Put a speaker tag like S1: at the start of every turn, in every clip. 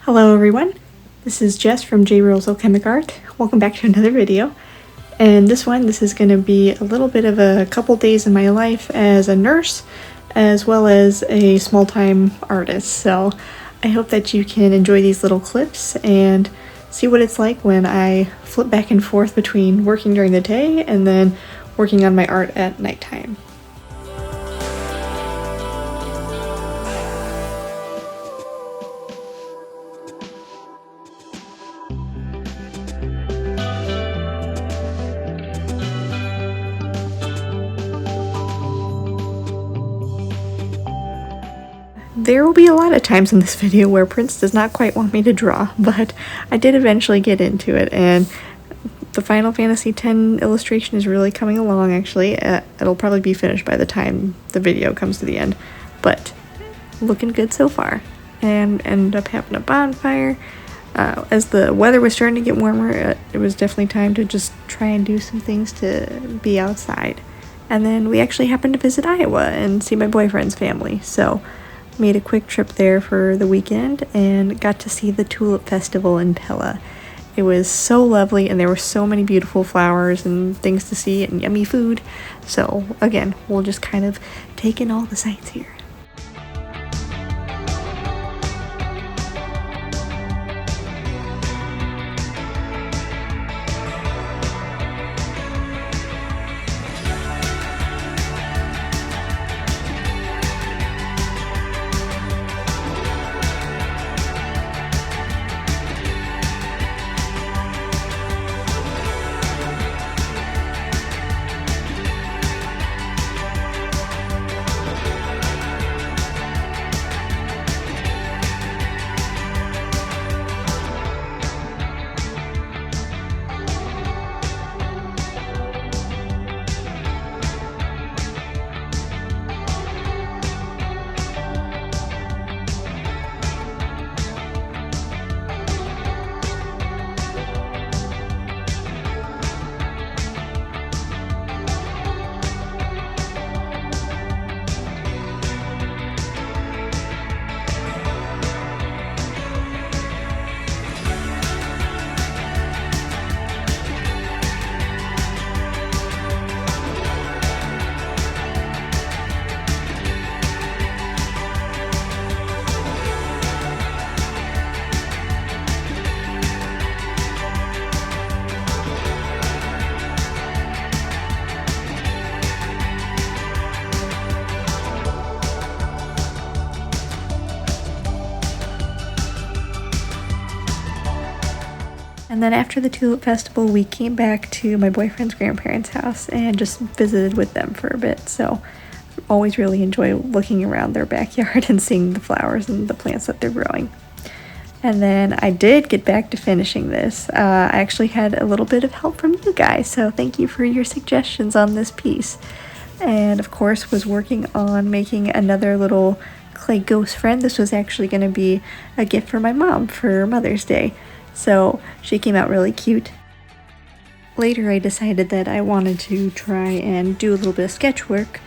S1: Hello everyone, this is Jess from J Rules Alchemic Art. Welcome back to another video. And this is going to be a little bit of a couple days in my life as a nurse, as well as a small-time artist. So I hope that you can enjoy these little clips and see what it's like when I flip back and forth between working during the day and then working on my art at nighttime. There will be a lot of times in this video where Prince does not quite want me to draw, but I did eventually get into it, and the Final Fantasy X illustration is really coming along, actually. It'll probably be finished by the time the video comes to the end, but looking good so far. And ended up having a bonfire. As the weather was starting to get warmer, it was definitely time to just try and do some things to be outside. And then we actually happened to visit Iowa and see my boyfriend's family, so made a quick trip there for the weekend and got to see the Tulip Festival in Pella. It was so lovely, and there were so many beautiful flowers and things to see and yummy food. So again, we'll just kind of take in all the sights here. And then after the Tulip Festival, we came back to my boyfriend's grandparents' house and just visited with them for a bit. So I always really enjoy looking around their backyard and seeing the flowers and the plants that they're growing. And then I did get back to finishing this. I actually had a little bit of help from you guys, so thank you for your suggestions on this piece. And of course was working on making another little clay ghost friend. This was actually going to be a gift for my mom for Mother's Day. So she came out really cute. Later I decided that I wanted to try and do a little bit of sketch work,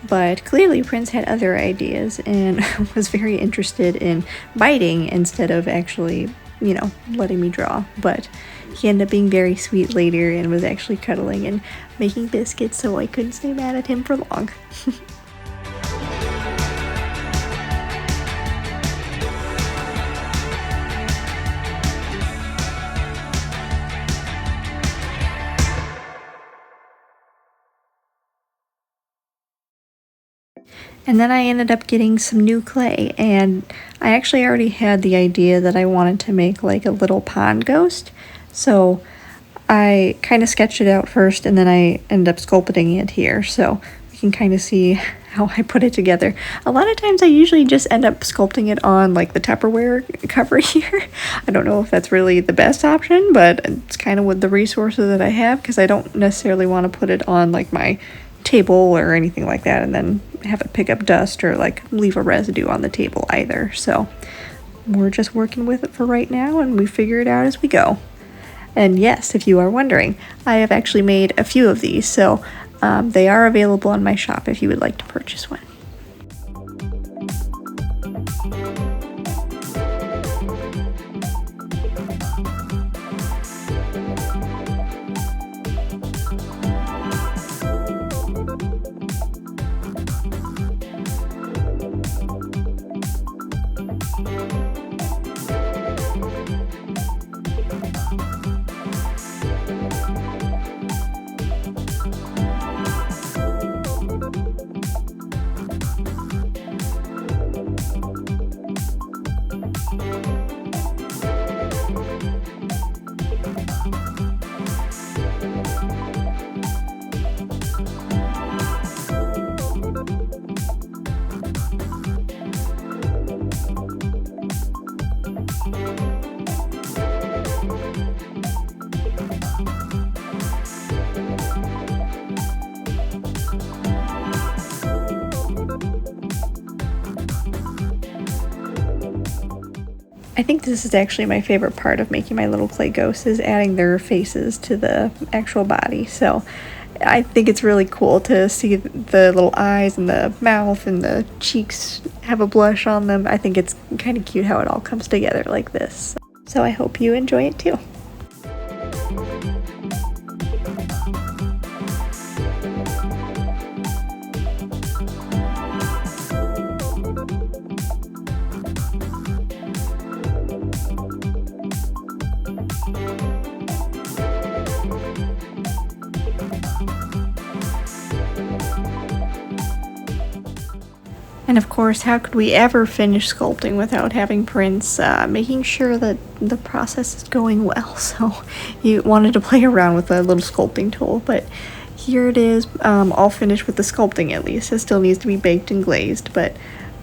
S1: but clearly Prince had other ideas and was very interested in biting instead of actually, letting me draw. But he ended up being very sweet later and was actually cuddling and making biscuits, so I couldn't stay mad at him for long. And then I ended up getting some new clay, and I actually already had the idea that I wanted to make like a little pond ghost. So I kind of sketched it out first, and then I ended up sculpting it here. So you can kind of see how I put it together. A lot of times I usually just end up sculpting it on like the Tupperware cover here. I don't know if that's really the best option, but it's kind of with the resources that I have, because I don't necessarily want to put it on like my table or anything like that and then have it pick up dust or like leave a residue on the table either. So we're just working with it for right now, and we figure it out as we go. And yes, if you are wondering, I have actually made a few of these, so they are available on my shop if you would like to purchase one. I think this is actually my favorite part of making my little clay ghosts, is adding their faces to the actual body. So I think it's really cool to see the little eyes and the mouth and the cheeks have a blush on them. I think it's kind of cute how it all comes together like this. So I hope you enjoy it too. And of course, how could we ever finish sculpting without having Prince making sure that the process is going well? So you wanted to play around with a little sculpting tool, but here it is, all finished with the sculpting at least. It still needs to be baked and glazed, but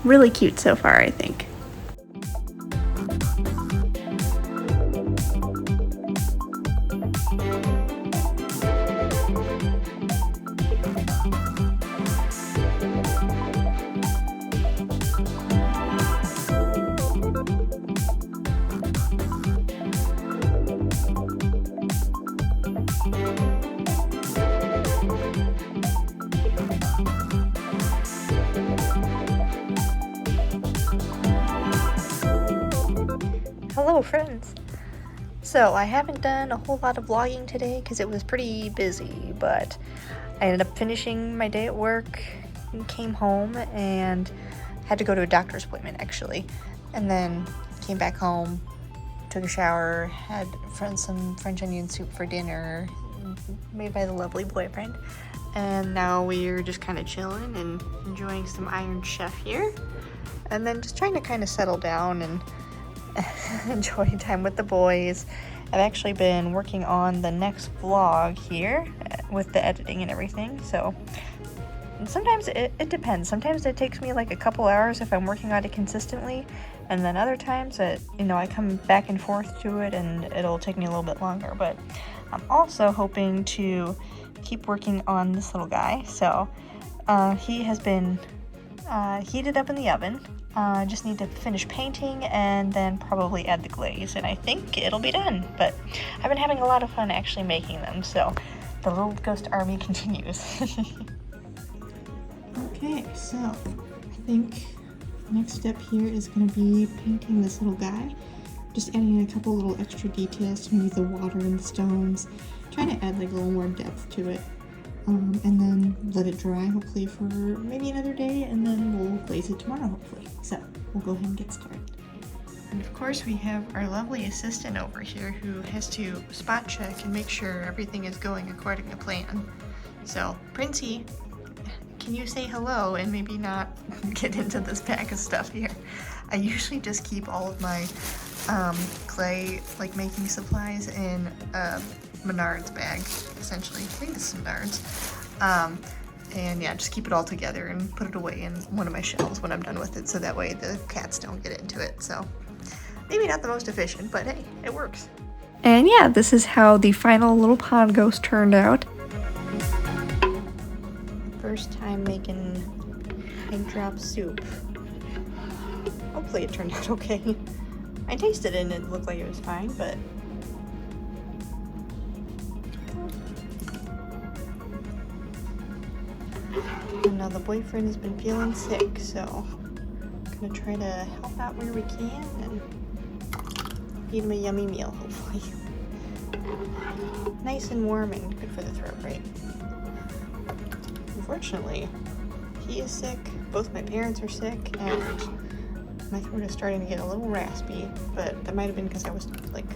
S1: really cute so far, I think. Hello friends! So I haven't done a whole lot of vlogging today because it was pretty busy, but I ended up finishing my day at work and came home and had to go to a doctor's appointment actually, and then came back home, took a shower, had some French onion soup for dinner made by the lovely boyfriend, and now we're just kind of chilling and enjoying some Iron Chef here, and then just trying to kind of settle down and enjoy time with the boys. I've actually been working on the next vlog here with the editing and everything, so sometimes it depends. Sometimes it takes me like a couple hours if I'm working on it consistently, and then other times I come back and forth to it and it'll take me a little bit longer. But I'm also hoping to keep working on this little guy. So he has been heated up in the oven. Just need to finish painting and then probably add the glaze, and I think it'll be done. But I've been having a lot of fun actually making them, so the little ghost army continues.
S2: Okay, so I think the next step here is going to be painting this little guy. Just adding a couple little extra details to maybe the water and the stones. Trying to add like a little more depth to it. And then let it dry hopefully for maybe another day, and then we'll glaze it tomorrow hopefully. So we'll go ahead and get started.
S1: And of course we have our lovely assistant over here who has to spot check and make sure everything is going according to plan. So Princey, can you say hello and maybe not get into this pack of stuff here? I usually just keep all of my clay like making supplies in a Menards bag, essentially. I think this is Menards. And yeah, just keep it all together and put it away in one of my shelves when I'm done with it, so that way the cats don't get into it. So maybe not the most efficient, but hey, it works. And yeah, this is how the final little pond ghost turned out. First time making egg drop soup. Hopefully it turned out okay. I tasted it and it looked like it was fine, but and now the boyfriend has been feeling sick, so I'm gonna try to help out where we can and feed him a yummy meal, hopefully. Nice and warm and good for the throat, right? Unfortunately, he is sick, both my parents are sick, and my throat is starting to get a little raspy, but that might have been because I was like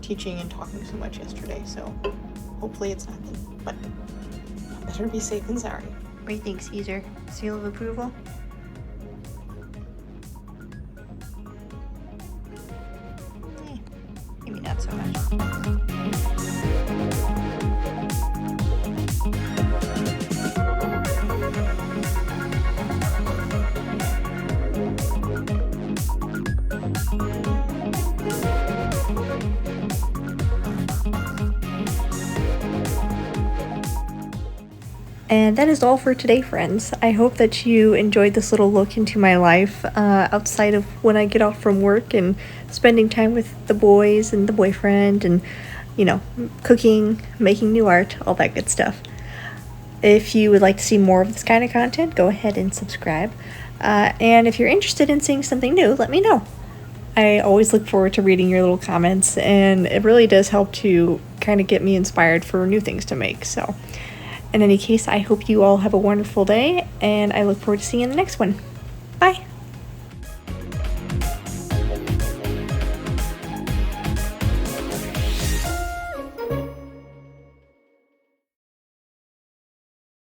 S1: teaching and talking so much yesterday, so hopefully it's not that, but better be safe than sorry. What do you think, Caesar? Seal of approval? Maybe not so much. And that is all for today, friends. I hope that you enjoyed this little look into my life outside of when I get off from work and spending time with the boys and the boyfriend and, cooking, making new art, all that good stuff. If you would like to see more of this kind of content, go ahead and subscribe. And if you're interested in seeing something new, let me know. I always look forward to reading your little comments, and it really does help to kind of get me inspired for new things to make. So, in any case, I hope you all have a wonderful day, and I look forward to seeing you in the next one. Bye!